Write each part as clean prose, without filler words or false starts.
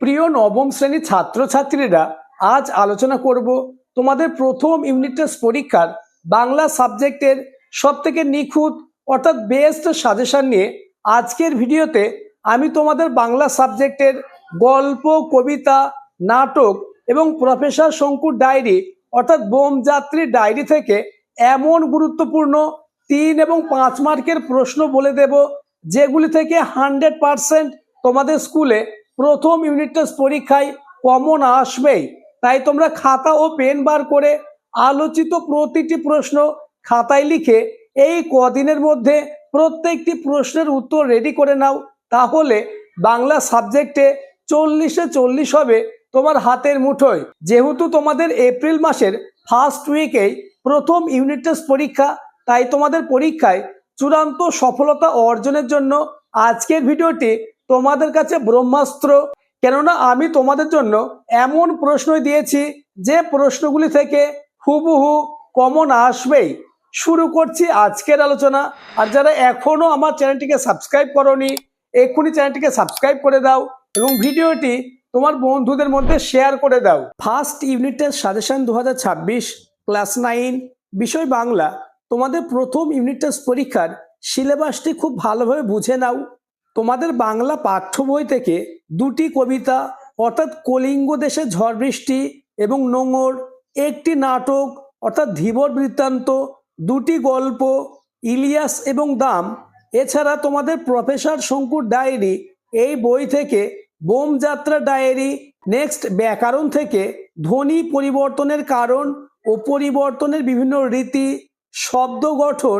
প্রিয় নবম শ্রেণীর ছাত্রছাত্রীরা, আজ আলোচনা করব তোমাদের প্রথম ইউনিট টেস্ট পরীক্ষার বাংলা সাবজেক্টের সবথেকে নিখুঁত অর্থাৎ বেস্ট সাজেশন নিয়ে। আজকের ভিডিওতে আমি তোমাদের বাংলা সাবজেক্টের গল্প, কবিতা, নাটক এবং প্রফেসর শঙ্কুর ডায়েরি অর্থাৎ বোমযাত্রীর ডায়েরি থেকে এমন গুরুত্বপূর্ণ 3 এবং 5 মার্কের প্রশ্ন বলে দেব, যেগুলি থেকে 100% তোমাদের স্কুলে প্রথম ইউনিট টেস্ট পরীক্ষায় কমন আসবেই। তাই তোমরা খাতা ও পেন বার করে আলোচিত প্রতিটি প্রশ্ন খাতায় লিখে এই কদিনের মধ্যে প্রত্যেকটি প্রশ্নের উত্তর রেডি করে নাও। তাহলে বাংলা সাবজেক্টে 40-এ 40 হবে তোমার হাতের মুঠোয়। যেহেতু তোমাদের এপ্রিল মাসের ফার্স্ট উইকেই প্রথম ইউনিট টেস্ট পরীক্ষা, তাই তোমাদের পরীক্ষায় চূড়ান্ত সফলতা অর্জনের জন্য আজকের ভিডিওটি তোমাদের কাছে ব্রহ্মাস্ত্র। কেননা আমি তোমাদের জন্য এমন প্রশ্নই দিয়েছি যে প্রশ্নগুলি থেকে হুবহু কমন আসবেই। শুরু করছি আজকের আলোচনা। আর যারা এখনো আমার চ্যানেলটিকে সাবস্ক্রাইব করোনি, এক্ষুনি চ্যানেলটিকে সাবস্ক্রাইব করে দাও এবং ভিডিওটি তোমার বন্ধুদের মধ্যে শেয়ার করে দাও। First unit test suggestion 2026 class 9 বিষয় বাংলা। তোমাদের প্রথম ইউনিট টেস্ট পরীক্ষার সিলেবাসটি খুব ভালোভাবে বুঝে নাও। তোমাদের বাংলা পাঠ্য বই থেকে 2টি কবিতা অর্থাৎ কলিঙ্গ দেশে ঝড় বৃষ্টি এবং নোঙর, একটি নাটক অর্থাৎ ধীবর বৃত্তান্ত, 2টি গল্প ইলিয়াস এবং দাম, এছাড়া তোমাদের প্রফেসর শঙ্কুর ডায়েরি এই বই থেকে বোমযাত্রা ডায়েরি। নেক্সট ব্যাকরণ থেকে ধ্বনি পরিবর্তনের কারণ ও পরিবর্তনের বিভিন্ন রীতি, শব্দ গঠন,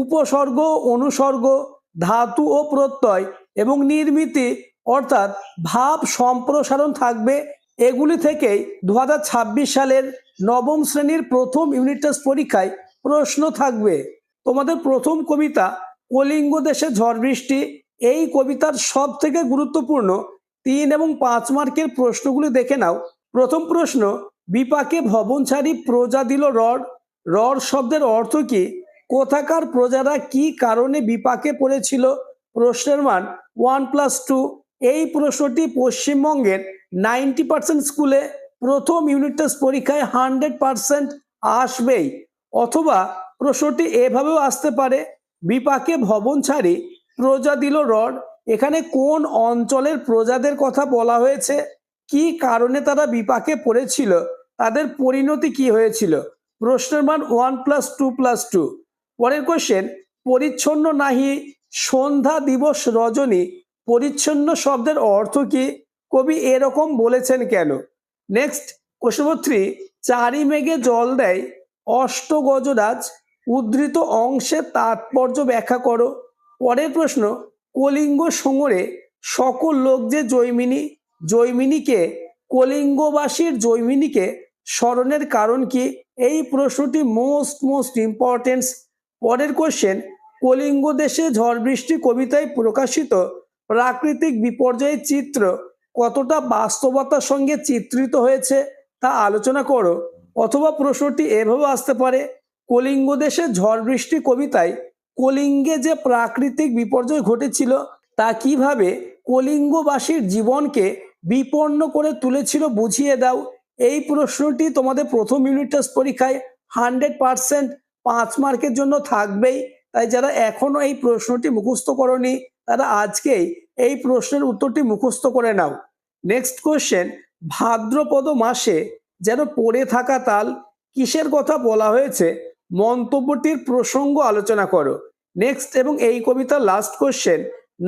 উপসর্গ, অনুসর্গ, ধাতু ও প্রত্যয় এবং নির্মিতি অর্থাৎ ভাব সম্প্রসারণ থাকবে। এগুলি থেকেই 2026 সালের নবম শ্রেণীর প্রথম ইউনিট টেস্ট পরীক্ষায় প্রশ্ন থাকবে। তোমাদের প্রথম কবিতা কলিঙ্গ দেশে ঝড় বৃষ্টি। এই কবিতার সব থেকে গুরুত্বপূর্ণ 3 এবং 5 মার্কের প্রশ্নগুলি দেখে নাও। প্রথম প্রশ্ন, বিপাকে ভবন ছাড়ি প্রজা দিল রড। রড শব্দের অর্থ কি? কোথাকার প্রজারা কি কারণে বিপাকে পড়েছিল? প্রশ্নের মান 1+2। এই প্রশ্নটি পশ্চিমবঙ্গের 90% স্কুলে প্রথম ইউনিট টেস্ট পরীক্ষায় 100% আসবেই। অথবা প্রশ্নটি এভাবেও আসতে পারে, বিপাকে ভবন ছাড়ি প্রজা দিল রড। এখানে কোন অঞ্চলের প্রজাদের কথা বলা হয়েছে? কি কারণে তারা বিপাকে পড়েছিল? তাদের পরিণতি কি হয়েছিল? প্রশ্নের মান 1+2+2। পরের কোশ্চেন, পরিচ্ছন্ন নাহি সন্ধ্যা দিবস রজনী। পরিচ্ছন্ন শব্দের অর্থ কি? কবি এরকম বলেছেন কেন? নেক্সট কোশ্চেন নম্বর 3, চারি মেঘে জল দেয় অষ্ট গজরাজ। উদ্ধৃত অংশের তাৎপর্য ব্যাখ্যা করো। পরের প্রশ্ন, কলিঙ্গ সংগরে সকল লোক যে জৈমিনী। জৈমিনীকে, কলিঙ্গবাসীর জৈমিনীকে স্মরণের কারণ কি? এই প্রশ্নটি মোস্ট ইম্পর্টেন্ট। পরের কোশ্চেন, কলিঙ্গ দেশে ঝড় বৃষ্টি কবিতায় প্রকাশিত প্রাকৃতিক বিপর্যয়ের চিত্র কতটা বাস্তবতার সঙ্গে চিত্রিত হয়েছে তা আলোচনা করো। অথবা প্রশ্নটি এভাবে আসতে পারে, কলিঙ্গ দেশে ঝড় বৃষ্টি কবিতায় কলিঙ্গে যে প্রাকৃতিক বিপর্যয় ঘটেছিল তা কিভাবে কলিঙ্গবাসীর জীবনকে বিপন্ন করে তুলেছিল বুঝিয়ে দাও। এই প্রশ্নটি তোমাদের প্রথম ইউনিট টেস্ট পরীক্ষায় 100% 5 মার্কের জন্য থাকবেই। তাই যারা এখনো এই প্রশ্নটি মুখস্থ করনি তারা আজকেই এই প্রশ্নের উত্তরটি মুখস্থ করে নাও। নেক্সট কোশ্চেন, ভাদ্রপদ মাসে যেন পড়ে থাকা তাল। কিসের কথা বলা হয়েছে? মন্তব্যটির প্রসঙ্গ আলোচনা করো। নেক্সট এবং এই কবিতার লাস্ট কোশ্চেন,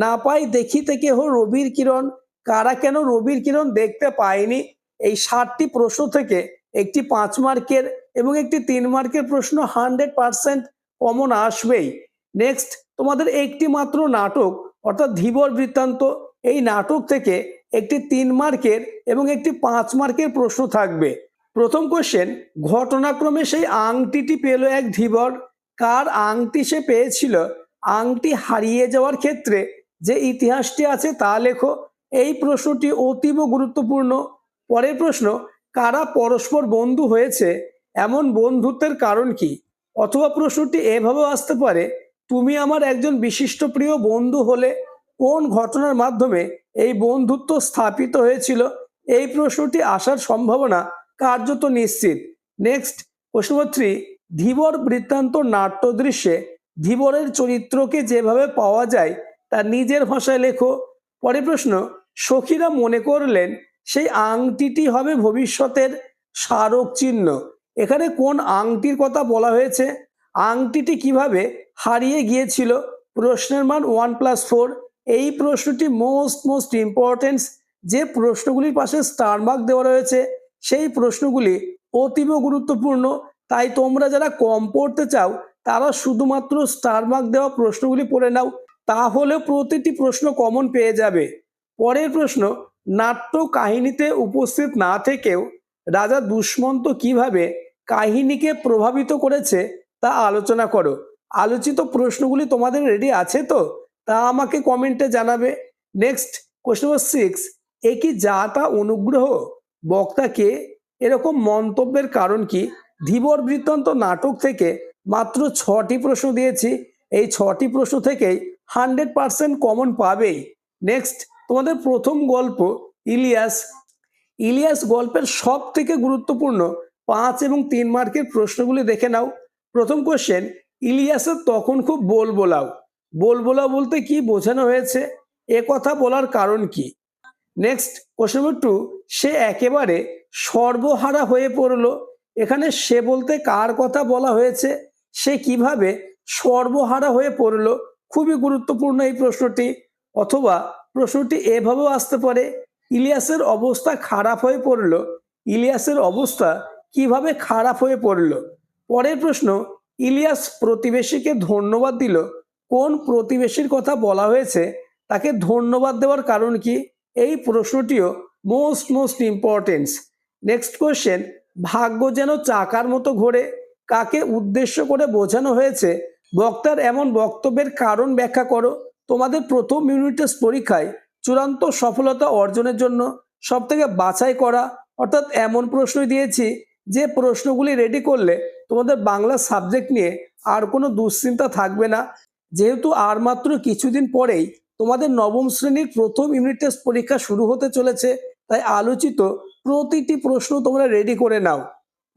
না পাই দেখিতে কেহ রবির কিরণ। কারা কেন রবির কিরণ দেখতে পায়নি? এই 7টি প্রশ্ন থেকে একটি 5 মার্কের এবং একটি 3 মার্কের প্রশ্ন 100% কমন আসবেই। নেক্সট তোমাদের একটি মাত্র নাটক অর্থাৎ ধীবর বৃত্তান্ত। এই নাটক থেকে একটি 3 মার্কের এবং একটি 5 মার্কের প্রশ্ন থাকবে। প্রথম কোশ্চেন, ঘটনাক্রমে সেই আংটিটি পেল এক ধীবর। কার আংটি সে পেয়েছিল? আংটি হারিয়ে যাওয়ার ক্ষেত্রে যে ইতিহাসটি আছে তা লেখো। এই প্রশ্নটি অতীব গুরুত্বপূর্ণ। পরের প্রশ্ন, কারা পরস্পর বন্ধু হয়েছে, এমন বন্ধুত্বের কারণ কি? অথবা প্রশ্নটি এভাবেও আসতে পারে, তুমি আমার একজন বিশিষ্ট প্রিয় বন্ধু হলে। কোন ঘটনার মাধ্যমে এই বন্ধুত্ব স্থাপিত হয়েছিল? এই প্রশ্নটি আসার সম্ভাবনা কার্যত নিশ্চিত। নেক্সট, প্রশ্ন নম্বর 3, ধীবর বৃত্তান্ত নাট্য দৃশ্যে ধীবরের চরিত্রকে যেভাবে পাওয়া যায় তা নিজের ভাষায় লেখো। পরের প্রশ্ন, সখীরা মনে করলেন সেই আংটিটি হবে ভবিষ্যতের স্মারক চিহ্ন। এখানে কোন আংটির কথা বলা হয়েছে? আংটিটি কিভাবে হারিয়ে গিয়েছিল? প্রশ্নের মান 1+4। এই প্রশ্নটি মোস্ট ইম্পর্টেন্ট। যে প্রশ্নগুলির পাশে স্টার মার্ক দেওয়া রয়েছে সেই প্রশ্নগুলি অতীব গুরুত্বপূর্ণ। তাই তোমরা যারা কম পড়তে চাও তারা শুধুমাত্র স্টার মার্ক দেওয়া প্রশ্নগুলি পড়ে নাও, তাহলে প্রতিটি প্রশ্ন কমন পেয়ে যাবে। পরের প্রশ্ন, নাট্য কাহিনীতে উপস্থিত না থেকেও রাজা দুষ্মন্ত কিভাবে কাহিনীকে প্রভাবিত করেছে তা আলোচনা করো। আলোচিত প্রশ্নগুলি তোমাদের রেডি আছে তো? তা আমাকে কমেন্টে জানাবে। নেক্সট, কোশ্চেন নম্বর 6, এ কি যা তা অনুগ্রহ? বক্তাকে এরকম মন্তব্যের কারণ কি? ধীবর বৃত্তান্ত নাটক থেকে মাত্র 6টি প্রশ্ন দিয়েছি, এই 6টি প্রশ্ন থেকেই 100% কমন পাবেই। নেক্সট, তোমাদের প্রথম গল্প ইলিয়াস। ইলিয়াস গল্পের সব থেকে গুরুত্বপূর্ণ 5 এবং 3 মার্কের প্রশ্নগুলি দেখে নাও। প্রথম কোশ্চেন, ইলিয়াসের তখন খুব বলবোলাও। বলবোলাও বলতে কি বোঝানো হয়েছে? এ কথা বলার কারণ কি? নেক্সট, কোশ্চেন নম্বর 2, সে একেবারে সর্বহারা হয়ে পড়ল। এখানে সে বলতে কার কথা বলা হয়েছে? সে কিভাবে সর্বহারা হয়ে পড়ল? খুবই গুরুত্বপূর্ণ এই প্রশ্নটি। অথবা প্রশ্নটি এভাবেও আসতে পারে, ইলিয়াসের অবস্থা খারাপ হয়ে পড়ল। ইলিয়াসের অবস্থা কিভাবে খারাপ হয়ে পড়ল? পরের প্রশ্ন, ইলিয়াস প্রতিবেশীকে ধন্যবাদ দিল। কোন প্রতিবেশীর কথা বলা হয়েছে? তাকে ধন্যবাদ দেওয়ার কারণ কি? এই প্রশ্নটিও মোস্ট ইম্পর্টেন্স। নেক্সট কোশ্চেন, ভাগ্য যেন চাকার মতো ঘোরে। কাকে উদ্দেশ্য করে বোঝানো হয়েছে? বক্তার এমন বক্তব্যের কারণ ব্যাখ্যা করো। তোমাদের প্রথম ইউনিট টেস্ট পরীক্ষায় চূড়ান্ত সফলতা অর্জনের জন্য সবথেকে বাছাই করা অর্থাৎ এমন প্রশ্নই দিয়েছি যে প্রশ্নগুলি রেডি করলে তোমাদের বাংলা সাবজেক্ট নিয়ে আর কোনো দুশ্চিন্তা থাকবে না। যেহেতু আর মাত্র কিছুদিন পরেই তোমাদের নবম শ্রেণীর প্রথম ইউনিট টেস্ট পরীক্ষা শুরু হতে চলেছে, তাই আলোচিত প্রতিটি প্রশ্ন তোমরা রেডি করে নাও।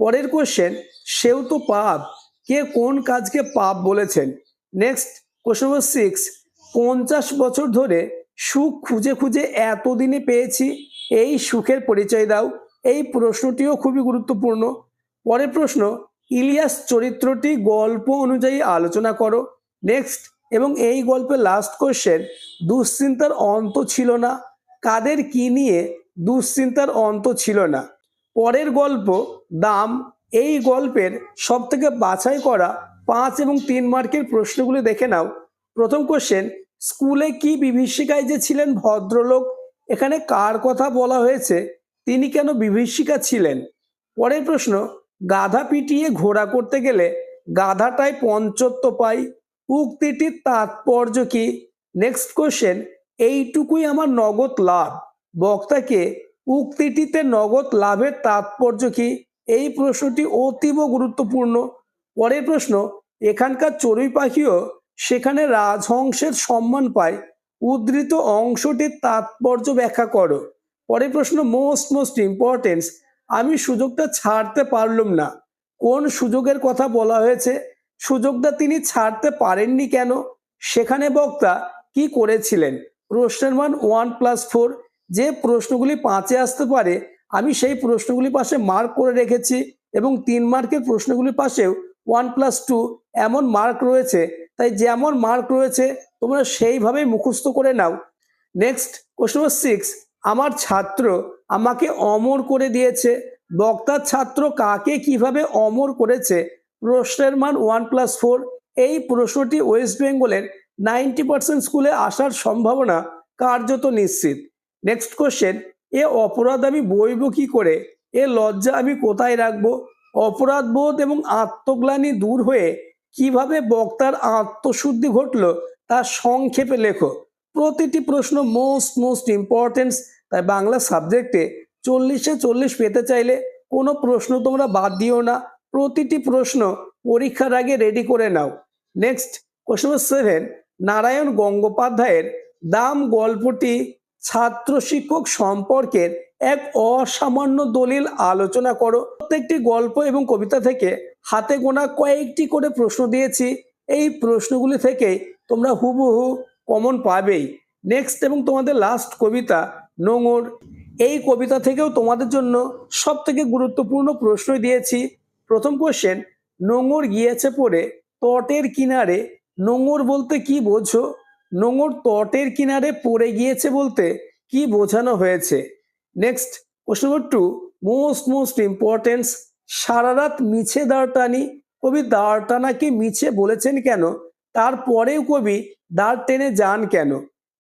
পরের কোশ্চেন, সেও তো পাপ। কে কোন কাজকে পাপ বলেছেন? নেক্সট, কোশ্চেন নম্বর 6, 50 বছর ধরে সুখ খুঁজে খুঁজে এতদিনে পেয়েছি, এই সুখের পরিচয় দাও। এই প্রশ্নটিও খুবই গুরুত্বপূর্ণ। পরের প্রশ্ন, ইলিয়াস চরিত্রটি গল্প অনুযায়ী আলোচনা করো। নেক্সট, এবং এই গল্পের লাস্ট কোশ্চেন, দুশ্চিন্তার অন্ত ছিল না। কাদের কি নিয়ে দুশ্চিন্তার অন্ত ছিল না? পরের গল্প দাম। এই গল্পের সব থেকে বাছাই করা 5 এবং 3 মার্কের প্রশ্নগুলি দেখে নাও। প্রথম কোশ্চেন, স্কুলে কি বিভীষিকায় যে ছিলেন ভদ্রলোক, এখানে কার কথা বলা হয়েছে? তিনি কেন বিভীষিকা ছিলেন? পরের প্রশ্ন, গাধা পিটিয়ে ঘোড়া করতে গেলে গাধাটাই পঞ্চত্ব পায়, উক্তিটির তাৎপর্য কি? নেক্সট কোশ্চেন, এইটুকুই আমার নগদ লাভ। বক্তাকে উক্তিটিতে নগদ লাভের তাৎপর্য কি? এই প্রশ্নটি অতীব গুরুত্বপূর্ণ। পরের প্রশ্ন, এখানকার চড়ুই পাখিও সেখানে রাজহংসের সম্মান পায়, উদ্ধৃত অংশটির তাৎপর্য ব্যাখ্যা করো। পরের প্রশ্ন মোস্ট ইম্পর্টেন্স, আমি সুযোগটা ছাড়তে পারলাম না। কোন সুযোগের কথা বলা হয়েছে? সুযোগটা তিনি ছাড়তে পারেননি কেন? সেখানে বক্তা কি করেছিলেন? প্রশ্নের মান 1+4। যে প্রশ্নগুলি 5-এ আসতে পারে আমি সেই প্রশ্নগুলি পাশে মার্ক করে রেখেছি এবং 3 মার্কের প্রশ্নগুলির পাশেও 1+2 এমন মার্ক রয়েছে, তাই যেমন মার্ক রয়েছে তোমরা সেইভাবেই মুখস্থ করে নাও। নেক্সট, কোশ্চেন নম্বর 6, আমার ছাত্র আমাকে অমর করে দিয়েছে। বক্তার ছাত্র কাকে কিভাবে অমর করেছে? প্রশ্নের মান 1+4। এই প্রশ্নটি ওয়েস্ট বেঙ্গলের 90% স্কুলে আসার সম্ভাবনা কার্যত নিশ্চিত। নেক্সট কোশ্চেন, এ অপরাধ আমি বইব কি করে? এ লজ্জা আমি কোথায় রাখবো? অপরাধ বোধ এবং আত্মগ্লানি দূর হয়ে কিভাবে বক্তার আত্মশুদ্ধি ঘটলো তা সংক্ষেপে লেখো। প্রতিটি প্রশ্ন মোস্ট ইম্পর্টেন্স, তাই বাংলা সাবজেক্টে 40-এ 40 পেতে চাইলে কোনো প্রশ্ন তোমরা বাদ দিও না, প্রতিটি প্রশ্ন পরীক্ষার আগে রেডি করে নাও। নেক্সট, কোশ্চেন নম্বর 7, নারায়ণ গঙ্গোপাধ্যায়ের দাম গল্পটি ছাত্র শিক্ষক সম্পর্কের এক অসামান্য দলিল আলোচনা করো। প্রত্যেকটি গল্প এবং কবিতা থেকে হাতে গোনা কয়েকটি করে প্রশ্ন দিয়েছি। এই প্রশ্নগুলি থেকে তোমরা হুবহু কমন পাবেই। নেক্সট এবং তোমাদের লাস্ট কবিতা নোঙর। এই কবিতা থেকেও তোমাদের জন্য সব থেকে গুরুত্বপূর্ণ প্রশ্নই দিয়েছি। প্রথম কোশ্চেন, নোঙর গিয়েছে পড়ে তটের কিনারে, নোঙর বলতে কি বোঝো? নোঙর তটের কিনারে পড়ে গিয়েছে বলতে কি বোঝানো হয়েছে? Next question number 2, most importance, সারা রাত মিছে দাঁড় টানি, কবি দাঁড় টানাকে মিছে বলেছেন কেন? তারপরেও কবি দাঁড় টেনে যান কেন?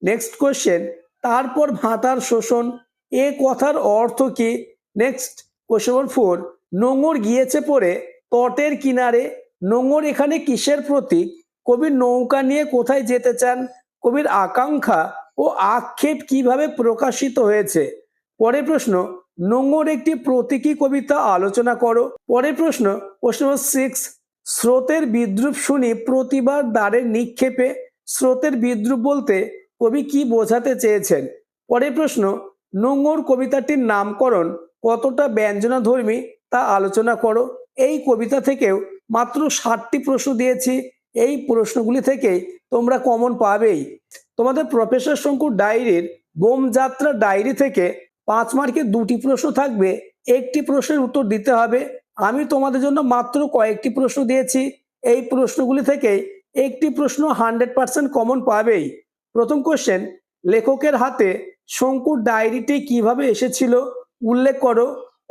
নেক্সট কোশ্চেন, তারপর ভাটার শোষণ, এ কথার অর্থ কি? নেক্সট কোশ্চেন নম্বর 4, নোঙর গিয়েছে পড়ে তটের কিনারে, নোঙর এখানে কিসের প্রতীক? কবি নৌকা নিয়ে কোথায় যেতে চান? কবির আকাঙ্ক্ষা ও আক্ষেপ কিভাবে প্রকাশিত হয়েছে? পরের প্রশ্ন, নোঙর একটি প্রতীকী কবিতা আলোচনা করো। পরের প্রশ্ন কোশ্চেন নম্বর 6, স্রোতের বিদ্রুপ শুনি প্রতিবার দ্বারের নিক্ষেপে, স্রোতের বিদ্রুপ বলতে কবি কি বোঝাতে চেয়েছেন? পরের প্রশ্ন, নোঙর কবিতাটির নামকরণ কতটা ব্যঞ্জনাধর্মী তা আলোচনা করো। এই কবিতা থেকেও মাত্র 60টি প্রশ্ন দিয়েছি। এই প্রশ্নগুলি থেকে তোমরা কমন পাবেই। তোমাদের প্রফেসর শঙ্কুর ডায়েরির বোম যাত্রা ডায়েরি থেকে 5 মার্কে 2টি প্রশ্ন থাকবে, একটি প্রশ্নের উত্তর দিতে হবে। আমি তোমাদের জন্য মাত্র কয়েকটি প্রশ্ন দিয়েছি। এই প্রশ্নগুলি থেকে একটি প্রশ্ন 100% কমন পাবেই। প্রথম কোশ্চেন, লেখকের হাতে শঙ্কুর ডায়েরিটি কিভাবে এসেছিল উল্লেখ করো।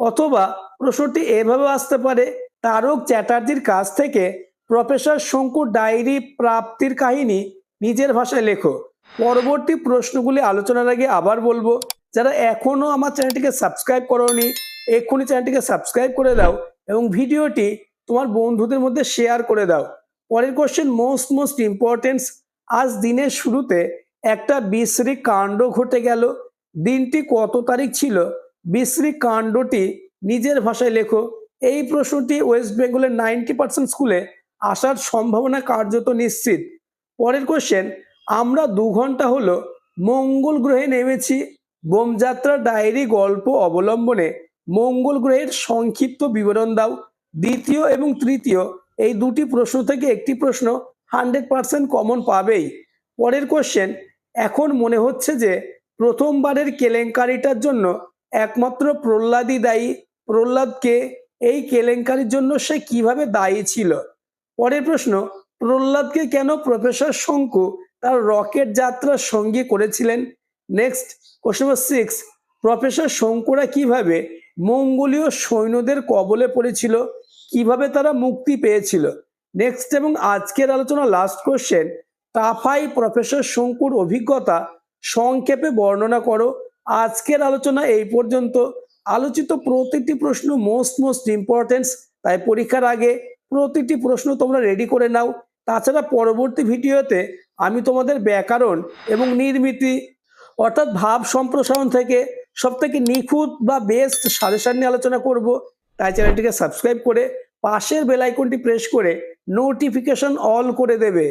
অথবা প্রশ্নটি এভাবে আসতে পারে, তারক চ্যাটার্জির কাছ থেকে প্রফেসর শঙ্কুর ডায়েরি প্রাপ্তির কাহিনী নিজের ভাষায় লেখো। পরবর্তী প্রশ্নগুলি আলোচনার আগে আবার বলবো, যারা এখনো আমার চ্যানেলটিকে সাবস্ক্রাইব করোনি এক্ষুনি চ্যানেলটিকে সাবস্ক্রাইব করে দাও এবং ভিডিওটি তোমার বন্ধুদের মধ্যে শেয়ার করে দাও। পরের কোশ্চেন, মোস্ট ইম্পর্টেন্স, আজ দিনের শুরুতে একটা বিশ্রী কাণ্ড ঘটে গেল, দিনটি কত তারিখ ছিল? বিশ্রী কাণ্ডটি নিজের ভাষায় লেখো। এই প্রশ্নটি ওয়েস্ট বেঙ্গলের 90% স্কুলে আসার সম্ভাবনা কার্যত নিশ্চিত। পরের কোশ্চেন, আমরা 2 ঘন্টা হলো মঙ্গল গ্রহে নেমেছি, বোমযাত্রা ডায়েরি গল্প অবলম্বনে মঙ্গল গ্রহের সংক্ষিপ্ত বিবরণ দাও। দ্বিতীয় এবং তৃতীয় এই দুটি প্রশ্ন থেকে একটি প্রশ্ন 100% কমন পাবেই। পরের কোশ্চেন, এখন মনে হচ্ছে যে প্রথমবারের কেলেঙ্কারিটার জন্য একমাত্র প্রহ্লাদই দায়ী, প্রহ্লাদকে এই কেলেঙ্কারির জন্য সে কিভাবে দায়ী ছিল? পরের প্রশ্ন, প্রহ্লাদকে কেন প্রফেসর শঙ্কু তার রকেট যাত্রার সঙ্গী করেছিলেন? নেক্সট কোশ্চেন নম্বর 6, প্রফেসর শঙ্কুরা কিভাবে মঙ্গোলীয় সৈন্যদের কবলে পড়েছিল, কিভাবে তারা মুক্তি পেয়েছিল? নেক্সট এবং আজকের আলোচনা লাস্ট কোশ্চেন, টাফাই প্রফেসর শঙ্কুর অভিজ্ঞতা সংক্ষেপে বর্ণনা করো। আজকের আলোচনা এই পর্যন্ত। আলোচিত প্রতিটি প্রশ্ন মোস্ট ইম্পর্টেন্স, তাই পরীক্ষার আগে প্রতিটি প্রশ্ন তোমরা রেডি করে নাও। তাছাড়া পরবর্তী ভিডিওতে আমি তোমাদের ব্যাকরণ এবং নির্মিতি অর্থাৎ ভাব সম্প্রসারণ থেকে সবথেকে নিখুঁত বা বেস্ট সাজেশন নিয়ে আলোচনা করব। তাই চ্যানেলটিকে সাবস্ক্রাইব করে পাশের বেল আইকনটি প্রেস করে নোটিফিকেশন অল করে দেবে।